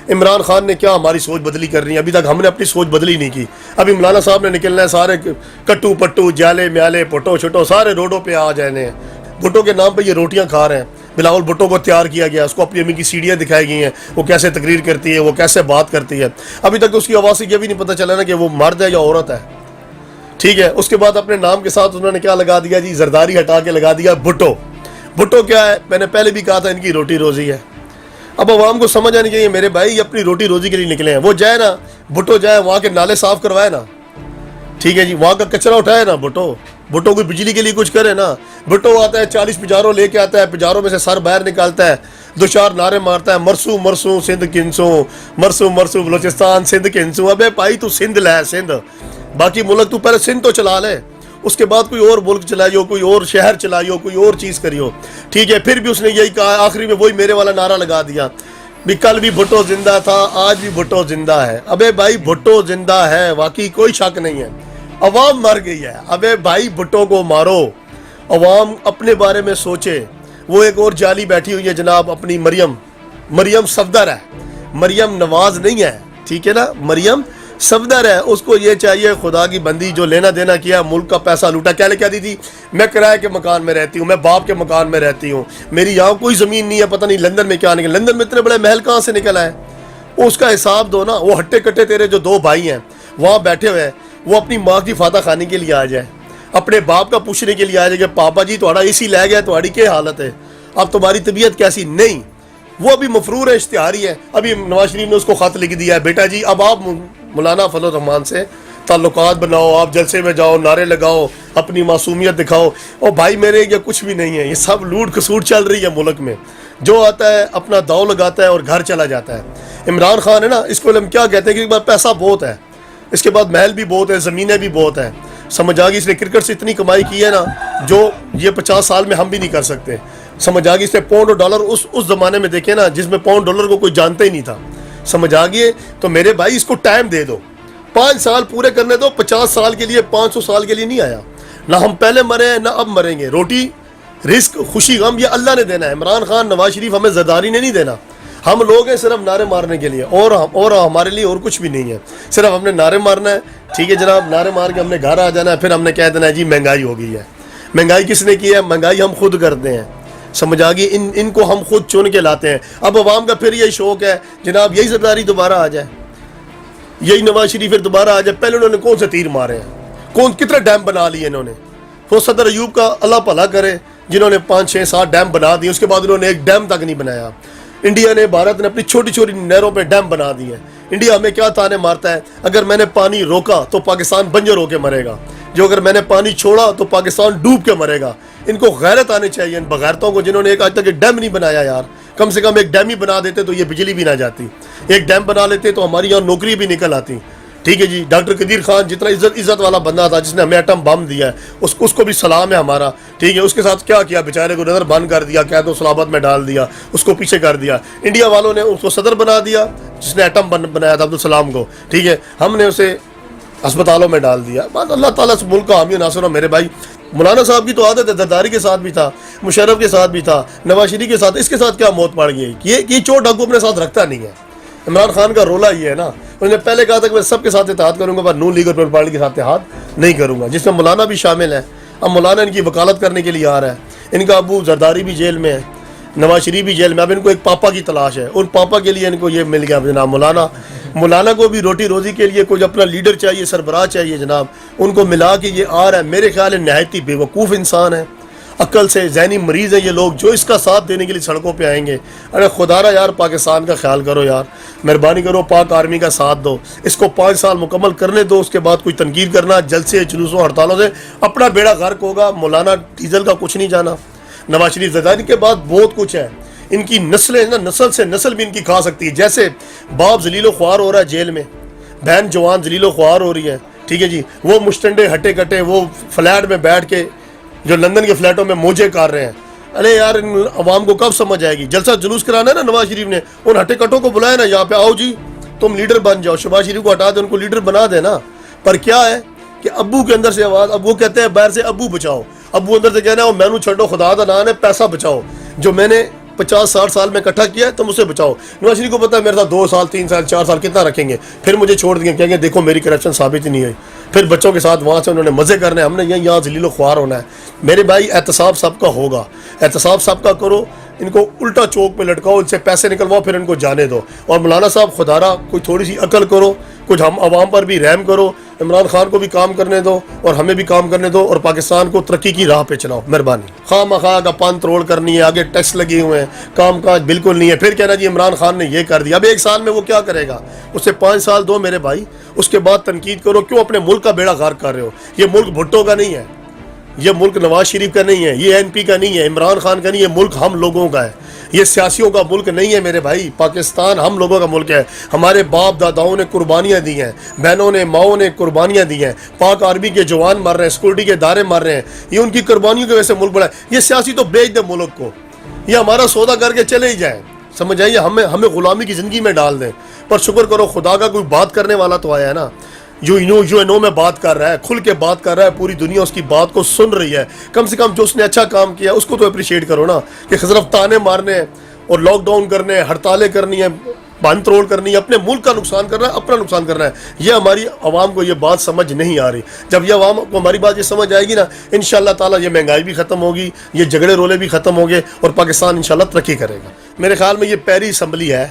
عمران خان نے کیا ہماری سوچ بدلی کرنی ہے؟ ابھی تک ہم نے اپنی سوچ بدلی نہیں کی. ابھی مولانا صاحب نے نکلنا ہے، سارے کٹو پٹو جالے میالے پٹو چھٹو سارے روڈوں پہ آ جانے ہیں. بھٹو کے نام پہ یہ روٹیاں کھا رہے ہیں. بلاول بھٹو کو تیار کیا گیا، اس کو اپنی امی کی سیڑھیاں دکھائی گئی ہیں، وہ کیسے تقریر کرتی ہے، وہ کیسے بات کرتی ہے. ابھی تک تو اس کی آواز سے یہ بھی نہیں پتہ چلا نا کہ وہ مرد ہے یا عورت ہے. ٹھیک ہے، اس کے بعد اپنے نام کے ساتھ انہوں نے کیا لگا دیا جی، زرداری ہٹا کے لگا دیا بھٹو. بھٹو کیا ہے؟ میں نے پہلے بھی کہا تھا ان کی روٹی روزی ہے. اب عوام کو سمجھ آنی چاہیے میرے بھائی یہ اپنی روٹی روزی کے لیے نکلے ہیں. وہ جائے نا بھٹو، جائے وہاں کے نالے صاف کروائے نا. ٹھیک ہے جی، وہاں کا کچرا اٹھائے نا بھٹو. بھٹو کوئی بجلی کے لیے کچھ کرے نا. بھٹو آتا ہے 40 پجاروں لے کے آتا ہے، پجاروں میں سے سر باہر نکالتا ہے، دو چار نعرے مارتا ہے، مرسو مرسو سندھ کنسو، مرسو مرسو بلوچستان سندھ کنسو. ابے بھائی تو سندھ لے، سندھ باقی ملک تو پہلے سندھ تو چلا لے، اس کے بعد کوئی اور ملک چلائیو، کوئی اور شہر چلائیو، کوئی اور چیز کریو. ٹھیک ہے، پھر بھی اس نے یہی کہا، آخری میں وہی میرے والا نعرہ لگا دیا بھی کل بھی بھٹو زندہ تھا، آج بھی بھٹو زندہ ہے. ابے بھائی بھٹو زندہ ہے، واقعی کوئی شک نہیں ہے. عوام مر گئی ہے. ابے بھائی بھٹو کو مارو، عوام اپنے بارے میں سوچے. وہ ایک اور جالی بیٹھی ہوئی ہے جناب اپنی مریم صفدر ہے، مریم نواز نہیں ہے. ٹھیک ہے نا، مریم صفدر ہے. اس کو یہ چاہیے خدا کی بندی جو لینا دینا کیا، ملک کا پیسہ لوٹا. کیا دی تھی؟ میں کرائے کے مکان میں رہتی ہوں، میں باپ کے مکان میں رہتی ہوں، میری یہاں کوئی زمین نہیں ہے. پتہ نہیں لندن میں کیا نکلا، لندن میں اتنے بڑے محل کہاں سے نکلا ہے؟ اس کا حساب دو نا. وہ ہٹے کٹے تیرے جو 2 بھائی ہیں وہاں بیٹھے ہوئے ہیں، وہ اپنی ماں کی فاتح خانی کے لیے آ جائے، اپنے باپ کا پوچھنے کے لیے آ جائے کہ پاپا جی تھوڑا اسی لے گیا، تھوڑی کیا حالت ہے، اب تمہاری طبیعت کیسی؟ نہیں، وہ ابھی مفرور ہے، اشتہاری ہے. ابھی نواز شریف نے اس کو خط لکھ دیا ہے، بیٹا جی اب آپ مولانا فضل الرحمان سے تعلقات بناؤ، آپ جلسے میں جاؤ، نعرے لگاؤ، اپنی معصومیت دکھاؤ. اور بھائی میرے یہ کچھ بھی نہیں ہے، یہ سب لوٹ کسوٹ چل رہی ہے ملک میں. جو آتا ہے اپنا داؤ لگاتا ہے اور گھر چلا جاتا ہے. عمران خان ہے نا، اس کو ہم کیا کہتے ہیں کہ پیسہ بہت ہے، اس کے بعد محل بھی بہت ہے، زمینیں بھی بہت ہیں. سمجھ آ گئی، اس نے کرکٹ سے اتنی کمائی کی ہے نا جو یہ 50 سال میں ہم بھی نہیں کر سکتے. سمجھ آ گئی، اس نے پاؤنڈ اور ڈالر اس زمانے میں دیکھے نا جس میں پاؤنڈ ڈالر کو کوئی جانتا ہی نہیں تھا. سمجھ آ گئی. تو میرے بھائی اس کو ٹائم دے دو، 5 سال پورے کرنے دو. 50 سال کے لیے 500 سال کے لیے نہیں آیا. نہ ہم پہلے مرے ہیں نہ اب مریں گے. روٹی رزق خوشی غم یہ اللہ نے دینا ہے. عمران خان نواز شریف ہمیں زرداری نے نہیں دینا. ہم لوگ ہیں صرف نعرے مارنے کے لیے، اور ہمارے لیے اور کچھ بھی نہیں ہے. صرف ہم نے نعرے مارنا ہے. ٹھیک ہے جناب، نعرے مار کے ہم نے گھر آ جانا ہے. پھر ہم نے کہہ دینا ہے جی مہنگائی ہو گئی ہے. مہنگائی کس نے کی ہے؟ مہنگائی ہم خود کرتے ہیں. سمجھ آ گئی، ان کو ہم خود چن کے لاتے ہیں. اب عوام کا پھر یہی شوق ہے جناب یہی زرداری دوبارہ آ جائے، یہی نواز شریف پھر دوبارہ آ جائے. پہلے انہوں نے کون سے تیر مارے ہیں، کتنے ڈیم بنا لیے انہوں نے. وہ صدر ایوب کا اللہ بھلا کرے جنہوں نے 5 6 7 ڈیم بنا دیے، اس کے بعد انہوں نے ایک ڈیم تک نہیں بنایا. انڈیا نے، بھارت نے اپنی چھوٹی چھوٹی نہروں پہ ڈیم بنا دیے. انڈیا ہمیں کیا تانے مارتا ہے، اگر میں نے پانی روکا تو پاکستان بنجر ہو کے مرے گا، جو اگر میں نے پانی چھوڑا تو پاکستان ڈوب کے مرے گا. ان کو غیرت آنی چاہیے، ان بغیرتوں کو جنہوں نے آج تک ایک ڈیم نہیں بنایا. یار کم سے کم ایک ڈیم ہی بنا دیتے تو یہ بجلی بھی نہ جاتی. ایک ڈیم بنا لیتے تو ہماری یہاں نوکری بھی نکل آتی. ٹھیک ہے جی، ڈاکٹر قدیر خان جتنا عزت والا بندہ تھا، جس نے ہمیں ایٹم بم دیا ہے، اس کو بھی سلام ہے ہمارا. ٹھیک ہے، اس کے ساتھ کیا کیا بیچارے کو نظر بند کر دیا، قید و صلابت میں ڈال دیا، اس کو پیچھے کر دیا. انڈیا والوں نے اس کو صدر بنا دیا جس نے ایٹم بنایا تھا، عبدالسلام کو. ٹھیک ہے، ہم نے اسے ہسپتالوں میں ڈال دیا. بات اللہ تعالیٰ سے ملک کا حامی و ناصر ہو. میرے بھائی مولانا صاحب کی تو عادت ہے، زرداری کے ساتھ بھی تھا، مشرف کے ساتھ بھی تھا، نواز شریف کے ساتھ. اس کے ساتھ کیا موت پڑ گئی؟ یہ چور ڈاکو اپنے ساتھ رکھتا نہیں ہے. عمران خان کا رولا یہ ہے نا، انہوں نے پہلے کہا تھا کہ میں سب کے ساتھ اتحاد کروں گا، پر نون لیگ اور پیپلز پارٹی کے ساتھ اتحاد نہیں کروں گا، جس میں مولانا بھی شامل ہے. اب مولانا ان کی وکالت کرنے کے لیے آ رہا ہے. ان کا ابو زرداری بھی جیل میں ہے، نواز شریف بھی جیل میں. اب ان کو ایک پاپا کی تلاش ہے، ان پاپا کے لیے ان کو یہ مل گیا جناب مولانا کو بھی روٹی روزی کے لیے کوئی اپنا لیڈر چاہیے، سربراہ چاہیے جناب. ان کو ملا کے یہ آ رہا ہے. میرے خیال ہے نہایت ہی بے وقوف انسان ہے، عقل سے ذہنی مریض ہیں یہ لوگ جو اس کا ساتھ دینے کے لیے سڑکوں پہ آئیں گے. ارے خدا را یار پاکستان کا خیال کرو یار، مہربانی کرو، پاک آرمی کا ساتھ دو. اس کو 5 سال مکمل کرنے دو، اس کے بعد کوئی تنقید کرنا جلسے جلوسوں ہڑتالوں سے اپنا بیڑا غرق ہوگا. مولانا ڈیزل کا کچھ نہیں جانا. نواز شریف زرداری کے بعد بہت کچھ ہے. ان کی نسلیں نا، نسل سے نسل بھی ان کی کھا سکتی ہے. جیسے باپ ذلیل و خوار ہو رہا ہے جیل میں، بہن جوان ذلیل و خوار ہو رہی ہے. ٹھیک ہے جی، وہ مشٹنڈے ہٹے کٹے وہ فلیٹ میں بیٹھ کے جو لندن کے فلیٹوں میں موجے کر رہے ہیں. ارے یار ان عوام کو کب سمجھ آئے گی؟ جلسہ جلوس کرانا ہے نا نواز شریف نے، ان ہٹے کٹوں کو بلایا نا یہاں پہ، آؤ جی تم لیڈر بن جاؤ. شہباز شریف کو ہٹا دے، ان کو لیڈر بنا دینا. پر کیا ہے کہ ابو کے اندر سے آواز، اب وہ کہتے ہیں باہر سے ابو بچاؤ، ابو اندر سے کہنا ہے مینو چھڈو خدا دا نام ہے، پیسہ بچاؤ. جو میں نے 50-60 سال میں اکٹھا کیا ہے، تم اسے بچاؤ۔ نواز شریف کو پتا ہے میرے ساتھ 2 سال 3 سال 4 سال کتنا رکھیں گے، پھر مجھے چھوڑ دیں گے، کہیں گے دیکھو میری کرپشن ثابت ہی نہیں ہوئی، پھر بچوں کے ساتھ وہاں سے انہوں نے مزے کرنے، ہم نے یہاں ذلیل و خوار ہونا ہے۔ میرے بھائی احتساب سب کا ہوگا، احتساب سب کا کرو، ان کو الٹا چوک پہ لٹکاؤ، ان سے پیسے نکلواؤ، پھر ان کو جانے دو۔ اور مولانا صاحب خدارہ کوئی تھوڑی سی عقل کرو، کچھ ہم عوام پر بھی رحم کرو، عمران خان کو بھی کام کرنے دو اور ہمیں بھی کام کرنے دو، اور پاکستان کو ترقی کی راہ پہ چلاؤ، مہربانی۔ خواہ مخواہ کا پن تروڑ کرنی ہے، آگے ٹیکس لگے ہوئے ہیں، کام کاج بالکل نہیں ہے، پھر کہنا جی عمران خان نے یہ کر دیا۔ اب 1 سال میں وہ کیا کرے گا، اسے 5 سال دو میرے بھائی، اس کے بعد تنقید کرو، کیوں اپنے ملک کا بیڑا غرق کر رہے ہو۔ یہ ملک بھٹو کا نہیں ہے، یہ ملک نواز شریف کا نہیں ہے، یہ MP کا نہیں ہے، عمران خان کا نہیں ہے، ملک ہم لوگوں کا ہے، یہ سیاسیوں کا ملک نہیں ہے میرے بھائی۔ پاکستان ہم لوگوں کا ملک ہے، ہمارے باپ داداؤں نے قربانیاں دی ہیں، بہنوں نے ماؤں نے قربانیاں دی ہیں، پاک آرمی کے جوان مر رہے ہیں، سیکورٹی کے ادارے مر رہے ہیں، یہ ان کی قربانیوں کی وجہ سے ملک بڑا ہے۔ یہ سیاسی تو بیچ دے ملک کو، یہ ہمارا سودا کر کے چلے ہی جائیں، سمجھ آئیے، ہمیں غلامی کی زندگی میں ڈال دیں۔ پر شکر کرو خدا کا کوئی بات کرنے والا تو آیا ہے نا، جو انو میں بات کر رہا ہے، کھل کے بات کر رہا ہے، پوری دنیا اس کی بات کو سن رہی ہے۔ کم سے کم جو اس نے اچھا کام کیا اس کو تو اپریشیٹ کرو نا، کہ صرف تانے مارنے ہیں اور لاک ڈاؤن کرنے ہیں، ہڑتالیں کرنی ہیں، بند تروڑ کرنی ہے، اپنے ملک کا نقصان کرنا ہے، اپنا نقصان کرنا ہے۔ یہ ہماری عوام کو یہ بات سمجھ نہیں آ رہی۔ جب یہ عوام کو ہماری بات یہ سمجھ آئے گی نا، انشاءاللہ تعالیٰ یہ مہنگائی بھی ختم ہوگی، یہ جھگڑے رولے بھی ختم ہوں گے، اور پاکستان انشاءاللہ ترقی کرے گا۔ میرے خیال میں یہ پہلی اسمبلی ہے،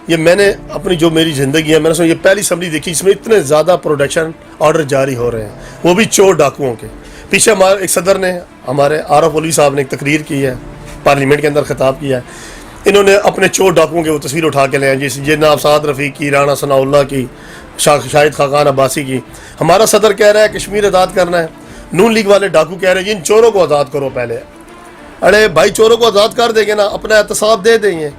یہ میں نے اپنی جو میری زندگی ہے میں نے سمجھا یہ پہلی اسمبلی دیکھی اس میں اتنے زیادہ پروڈکشن آرڈر جاری ہو رہے ہیں، وہ بھی چور ڈاکوؤں کے۔ پیچھے ہمارے ایک صدر نے، ہمارے عارف علوی صاحب نے ایک تقریر کی ہے، پارلیمنٹ کے اندر خطاب کیا ہے، انہوں نے اپنے چور ڈاکوؤں کے وہ تصویر اٹھا کے لے ہیں، جس جناب افساد رفیق کی، رانا ثناء اللہ کی، شاہد خاقان عباسی کی۔ ہمارا صدر کہہ رہا ہے کشمیر آزاد کرنا ہے، نون لیگ والے ڈاکو کہہ رہے ہیں ان چوروں کو آزاد کرو پہلے۔ ارے بھائی چوروں کو آزاد کر دیں گے نا، اپنا احتساب دے دیں گے۔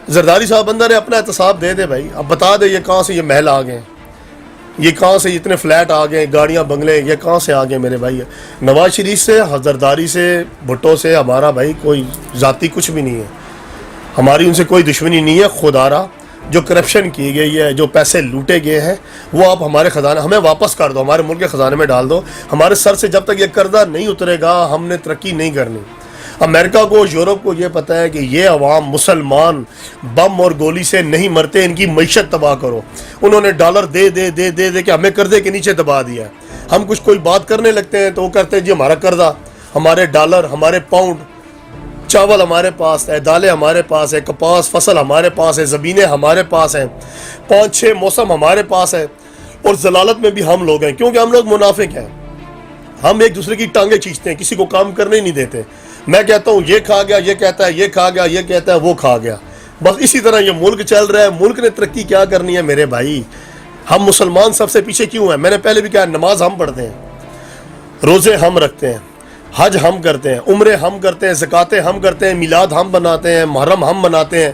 زرداری صاحب اندر ہے، اپنا احتساب دے دے بھائی، اب بتا دے یہ کہاں سے یہ محل آ گئے، یہ کہاں سے اتنے فلیٹ آ گئے، گاڑیاں بنگلے یہ کہاں سے آ گئے میرے بھائی۔ نواز شریف سے، زرداری سے، بھٹو سے ہمارا بھائی کوئی ذاتی کچھ بھی نہیں ہے، ہماری ان سے کوئی دشمنی نہیں ہے۔ خدارہ جو کرپشن کی گئی ہے، جو پیسے لوٹے گئے ہیں، وہ آپ ہمارے خزانے ہمیں واپس کر دو، ہمارے ملک کے خزانے میں ڈال دو۔ ہمارے سر سے جب تک یہ قرضہ نہیں اترے گا ہم نے ترقی نہیں کرنی۔ امریکہ کو، یورپ کو یہ پتہ ہے کہ یہ عوام مسلمان بم اور گولی سے نہیں مرتے، ان کی معیشت تباہ کرو۔ انہوں نے ڈالر دے دے دے دے دے کہ ہمیں قرضے کے نیچے دبا دیا ہے۔ ہم کچھ کوئی بات کرنے لگتے ہیں تو وہ کرتے ہیں جی ہمارا قرضہ، ہمارے ڈالر، ہمارے پاؤنڈ، چاول ہمارے پاس ہے، دالیں ہمارے پاس ہے، کپاس فصل ہمارے پاس ہے، زمینیں ہمارے پاس ہیں، 5-6 موسم ہمارے پاس ہے، اور ضلالت میں بھی ہم لوگ ہیں، کیونکہ ہم لوگ منافق ہیں۔ ہم ایک دوسرے کی ٹانگیں کھینچتے ہیں، کسی کو کام کرنے ہی نہیں دیتے۔ میں کہتا ہوں یہ کھا گیا، یہ کہتا ہے یہ کھا گیا، یہ کہتا ہے وہ کھا گیا، بس اسی طرح یہ ملک چل رہا ہے۔ ملک نے ترقی کیا کرنی ہے میرے بھائی؟ ہم مسلمان سب سے پیچھے کیوں ہیں؟ میں نے پہلے بھی کہا، نماز ہم پڑھتے ہیں، روزے ہم رکھتے ہیں، حج ہم کرتے ہیں، عمرے ہم کرتے ہیں، زکاتیں ہم کرتے ہیں، میلاد ہم بناتے ہیں، محرم ہم مناتے ہیں،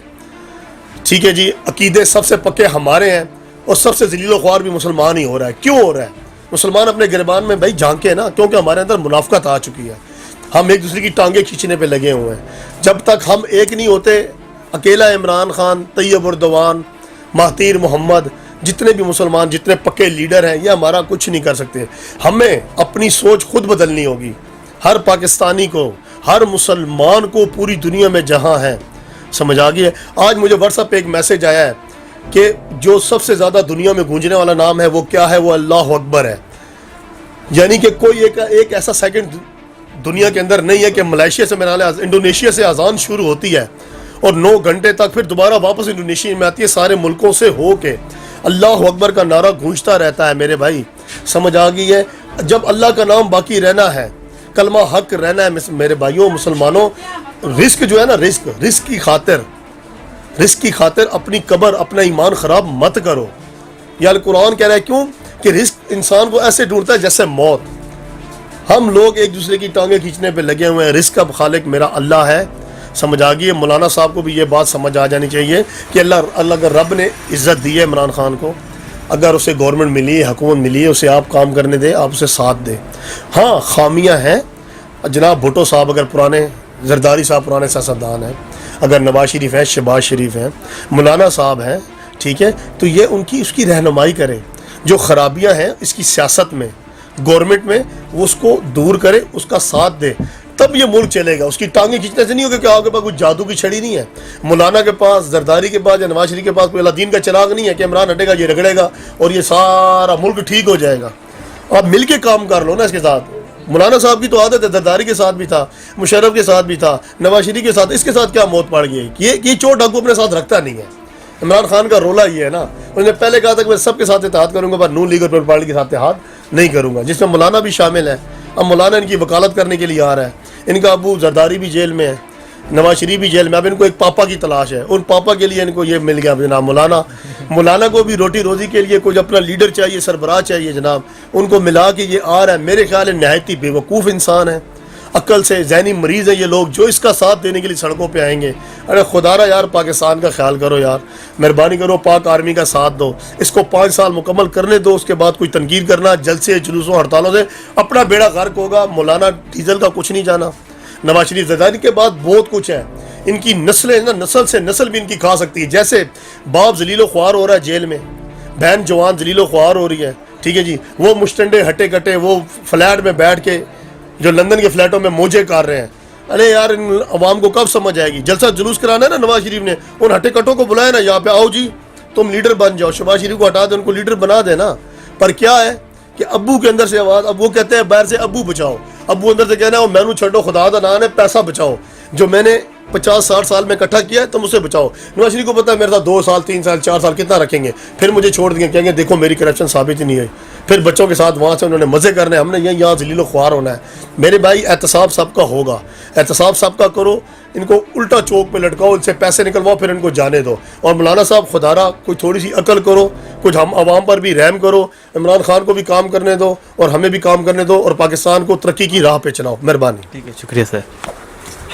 ٹھیک ہے جی، عقیدے سب سے پکے ہمارے ہیں، اور سب سے ذلیل و خوار بھی مسلمان ہی ہو رہا ہے۔ کیوں ہو رہا ہے؟ مسلمان اپنے گریبان میں بھائی جھانکے نا، کیونکہ ہمارے اندر منافقت آ چکی ہے، ہم ایک دوسرے کی ٹانگیں کھینچنے پہ لگے ہوئے ہیں۔ جب تک ہم ایک نہیں ہوتے، اکیلا عمران خان، طیب اردوان، مہاتیر محمد، جتنے بھی مسلمان، جتنے پکے لیڈر ہیں، یہ ہمارا کچھ نہیں کر سکتے۔ ہمیں اپنی سوچ خود بدلنی ہوگی، ہر پاکستانی کو، ہر مسلمان کو، پوری دنیا میں جہاں ہے، سمجھ آ گئی ہے۔ آج مجھے واٹس ایپ پہ ایک میسج آیا ہے کہ جو سب سے زیادہ دنیا میں گونجنے والا نام ہے وہ کیا ہے؟ وہ اللہ اکبر ہے۔ یعنی کہ کوئی ایک ایسا سیکنڈ دنیا کے اندر نہیں ہے کہ ملائیشیا سے، میرا خیال ہے انڈونیشیا سے اذان شروع ہوتی ہے اور 9 گھنٹے تک پھر دوبارہ واپس انڈونیشیا میں آتی ہے، سارے ملکوں سے ہو کے اللہ اکبر کا نعرہ گونجتا رہتا ہے میرے بھائی، سمجھ آ گئی ہے۔ جب اللہ کا نام باقی رہنا ہے، کلمہ حق رہنا ہے میرے بھائیوں مسلمانوں، رزق جو ہے نا، رزق کی خاطر اپنی قبر، اپنا ایمان خراب مت کرو۔ یہ القرآن کہہ رہا ہے، کیوں کہ رزق انسان کو ایسے ڈھونڈتا ہے جیسے موت۔ ہم لوگ ایک دوسرے کی ٹانگیں کھینچنے پہ لگے ہوئے ہیں، رزق کا خالق میرا اللہ ہے، سمجھ آ گئی ہے۔ مولانا صاحب کو بھی یہ بات سمجھ آ جانی چاہیے کہ اللہ اگر رب نے عزت دی ہے عمران خان کو، اگر اسے گورنمنٹ ملی ہے، حکومت ملی ہے، اسے آپ کام کرنے دے، آپ اسے ساتھ دیں۔ ہاں خامیاں ہیں، جناب بھٹو صاحب اگر پرانے، زرداری صاحب پرانے سیاستدان ہیں، اگر نواز شریف ہیں، شہباز شریف ہیں، مولانا صاحب ہیں، ٹھیک ہے، تو یہ اس کی رہنمائی کریں، جو خرابیاں ہیں اس کی سیاست میں، گورنمنٹ میں، وہ اس کو دور کرے، اس کا ساتھ دے۔ تب یہ ملک چلے گا. اس کی ٹانگیں کھینچنے سے نہیں ہوگا کہ آپ کے پاس کوئی جادو کی چھڑی نہیں ہے. مولانا کے پاس, زرداری کے پاس یا نواز شریف کے پاس کوئی اللہ دین کا چراغ نہیں ہے کہ عمران ہٹے گا یہ رگڑے گا اور یہ سارا ملک ٹھیک ہو جائے گا. آپ مل کے کام کر لو نا اس کے ساتھ. مولانا صاحب کی تو عادت ہے, زرداری کے ساتھ بھی تھا, مشرف کے ساتھ بھی تھا, نواز شریف کے ساتھ, اس کے ساتھ کیا موت پڑ گئی. یہ چور ڈاکو اپنے ساتھ رکھتا نہیں ہے. عمران خان کا رولا یہ ہے نا, انہوں نے پہلے کہا تھا کہ میں سب کے ساتھ اتحاد کروں گا پر نون لیگ اور پیپلز پارٹی کے ساتھ اتحاد نہیں کروں گا, جس میں مولانا بھی شامل ہے. اب مولانا ان کی وکالت کرنے کے لیے آ رہا ہے. ان کا ابو زرداری بھی جیل میں ہے, نواز شریف بھی جیل میں. اب ان کو ایک پاپا کی تلاش ہے, ان پاپا کے لیے ان کو یہ مل گیا جناب مولانا. مولانا کو بھی روٹی روزی کے لیے کچھ اپنا لیڈر چاہیے, سربراہ چاہیے جناب. ان کو ملا کے یہ آ رہا ہے. میرے خیال ہے نہایت ہی بیوقوف انسان ہے, عقل سے ذہنی مریض ہیں یہ لوگ جو اس کا ساتھ دینے کے لیے سڑکوں پہ آئیں گے. ارے خدا را یار پاکستان کا خیال کرو یار, مہربانی کرو پاک آرمی کا ساتھ دو. اس کو 5 سال مکمل کرنے دو, اس کے بعد کوئی تنقید کرنا جلسے جلوسوں ہڑتالوں سے اپنا بیڑا غرق ہوگا. مولانا ڈیزل کا کچھ نہیں جانا. نواز شریف زرداری کے بعد بہت کچھ ہے. ان کی نسلیں نا, نسل سے نسل بھی ان کی کھا سکتی ہے. جیسے باپ ذلیل و خوار ہو رہا ہے جیل میں, بہن جوان ذلیل و خوار ہو رہی ہے, ٹھیک ہے جی, وہ مشٹنڈے ہٹے کٹے وہ فلیٹ میں بیٹھ کے جو لندن کے فلیٹوں میں موجے کر رہے ہیں. ارے یار ان عوام کو کب سمجھ آئے گی. جلسہ جلوس کرانا ہے نا نواز شریف نے, ان ہٹے کٹوں کو بلایا نا یہاں پہ, آؤ جی تم لیڈر بن جاؤ. شہباز شریف کو ہٹا دے, ان کو لیڈر بنا دے نا. پر کیا ہے کہ ابو کے اندر سے آواز, اب وہ کہتے ہیں باہر سے ابو بچاؤ, ابو اندر سے کہنا ہے میں نو چھڈو خدا دا نام ہے, پیسہ بچاؤ جو میں نے 50-60 سال میں اکٹھا کیا ہے تم اسے بچاؤ. نواز شریف کو پتا ہے میرے ساتھ 2 سال 3 سال 4 سال کتنا رکھیں گے, پھر مجھے چھوڑ دیں گے, کہیں گے دیکھو میری کرپشن ثابت ہی نہیں ہوئی. پھر بچوں کے ساتھ وہاں سے انہوں نے مزے کرنے, ہم نے یہاں ذلیل و خوار ہونا ہے. میرے بھائی احتساب سب کا ہوگا, احتساب سب کا کرو. ان کو الٹا چوک پہ لٹکاؤ, ان سے پیسے نکلواؤ, پھر ان کو جانے دو. اور مولانا صاحب خدارہ کوئی تھوڑی سی عقل کرو, کچھ ہم عوام پر بھی رحم کرو. عمران خان کو بھی کام کرنے دو اور ہمیں بھی کام کرنے دو, اور پاکستان کو ترقی کی راہ پہ چلاؤ. مہربانی. ٹھیک ہے, شکریہ سر.